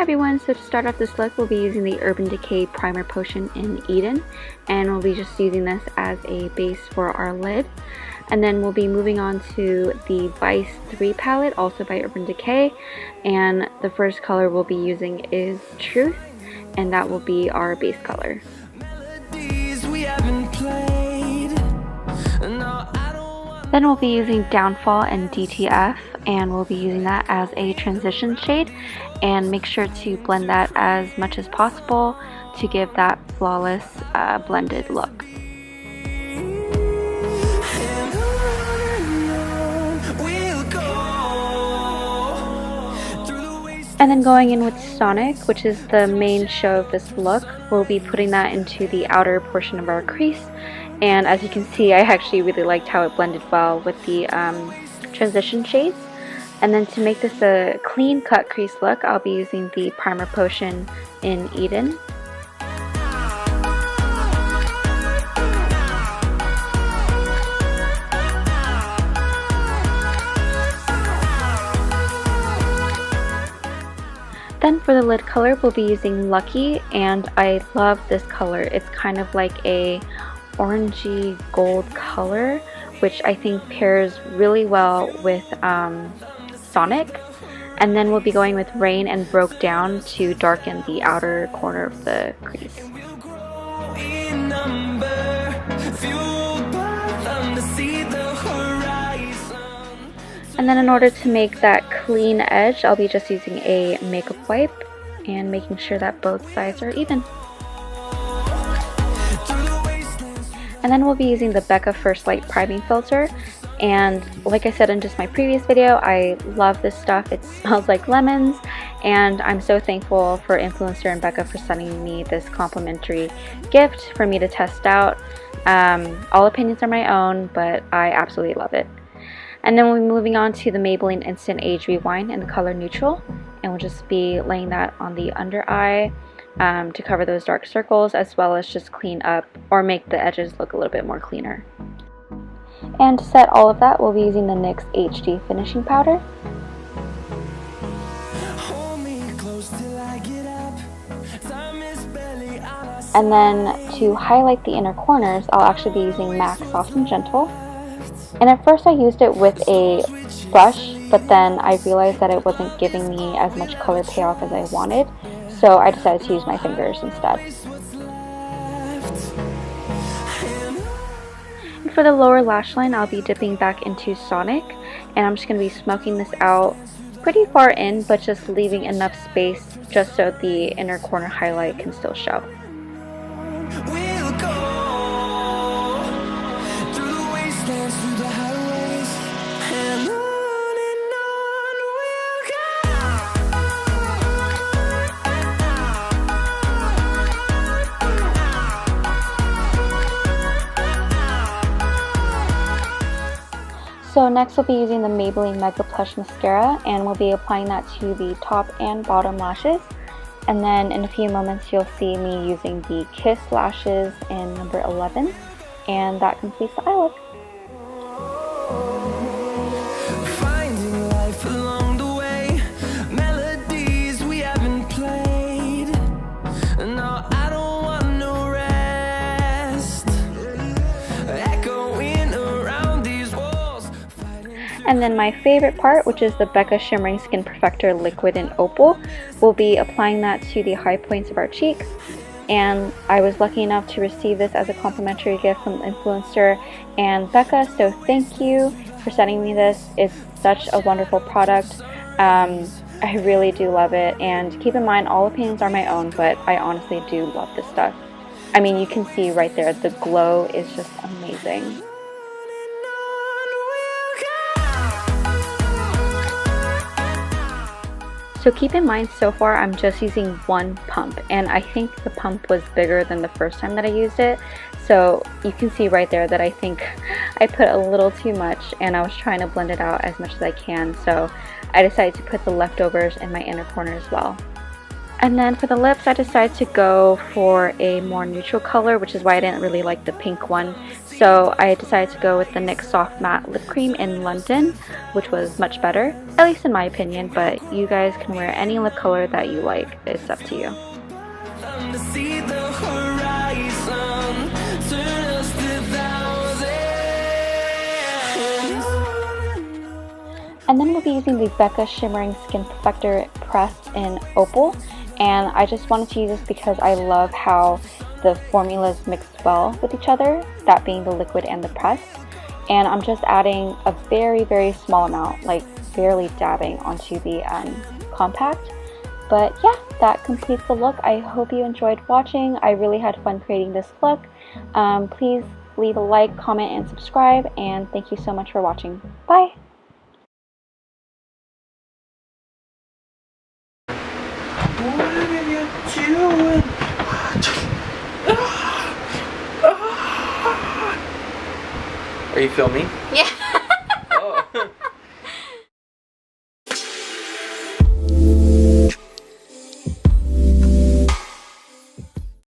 everyone, so to start off this look we'll be using the Urban Decay Primer Potion in Eden, and we'll be just using this as a base for our lid. And then we'll be moving on to the Vice 3 palette, also by Urban Decay, and the first color we'll be using is Truth, and that will be our base color. Then we'll be using Downfall and DTF, and we'll be using that as a transition shade, and make sure to blend that as much as possible to give that flawless blended look. And then going in with Sonic, which is the main show of this look, we'll be putting that into the outer portion of our crease. And as you can see, I actually really liked how it blended well with the transition shades. And then to make this a clean cut crease look, I'll be using the Primer Potion in Eden. Then for the lid color, we'll be using Lucky, and I love this color. It's kind of like a orangey gold color, which I think pairs really well with Sonic. And then we'll be going with Rain and Brokedown to darken the outer corner of the crease. And then in order to make that clean edge, I'll be just using a makeup wipe and making sure that both sides are even. And then we'll be using the BECCA First Light Priming Filter. And like I said in just my previous video, I love this stuff. It smells like lemons, and I'm so thankful for Influenster and BECCA for sending me this complimentary gift for me to test out. All opinions are my own, but I absolutely love it. And then we'll be moving on to the Maybelline Instant Age Rewind in the color Neutral, and we'll just be laying that on the under eye to cover those dark circles, as well as just clean up or make the edges look a little bit more cleaner. And to set all of that, we'll be using the NYX HD Finishing Powder. And then to highlight the inner corners, I'll actually be using MAC Soft and Gentle. And at first I used it with a brush, but then I realized that it wasn't giving me as much color payoff as I wanted, so I decided to use my fingers instead. And for the lower lash line, I'll be dipping back into Sonic, and I'm just going to be smoking this out pretty far in, but just leaving enough space just so the inner corner highlight can still show. So next we'll be using the Maybelline Mega Plush Mascara, and we'll be applying that to the top and bottom lashes. And then in a few moments you'll see me using the Kiss lashes in number 11, and that completes the eye look. Finding life along the way, melodies we haven't played. No, I don't want no rest. Echoing around these walls. And then my favorite part, which is the BECCA Shimmering Skin Perfector Liquid in Opal, we'll be applying that to the high points of our cheeks. And I was lucky enough to receive this as a complimentary gift from Influenster and BECCA, so thank you for sending me this. It's such a wonderful product. I really do love it, and keep in mind all opinions are my own, but I honestly do love this stuff. I mean, you can see right there, the glow is just amazing. So keep in mind, so far I'm just using one pump, and I think the pump was bigger than the first time that I used it. So you can see right there that I think I put a little too much, and I was trying to blend it out as much as I can. So I decided to put the leftovers in my inner corner as well. And then for the lips, I decided to go for a more neutral color, which is why I didn't really like the pink one. So I decided to go with the NYX Soft Matte Lip Cream in London, which was much better, at least in my opinion, but you guys can wear any lip color that you like. It's up to you. And then we'll be using the BECCA Shimmering Skin Perfector pressed in Opal. And I just wanted to use this because I love how the formulas mixed well with each other, that being the liquid and the press. And I'm just adding a very, very small amount, like barely dabbing onto the compact. But yeah, that completes the look. I hope you enjoyed watching. I really had fun creating this look. Please leave a like, comment, and subscribe. And thank you so much for watching. Bye! What are you doing? Are you filming? Yeah.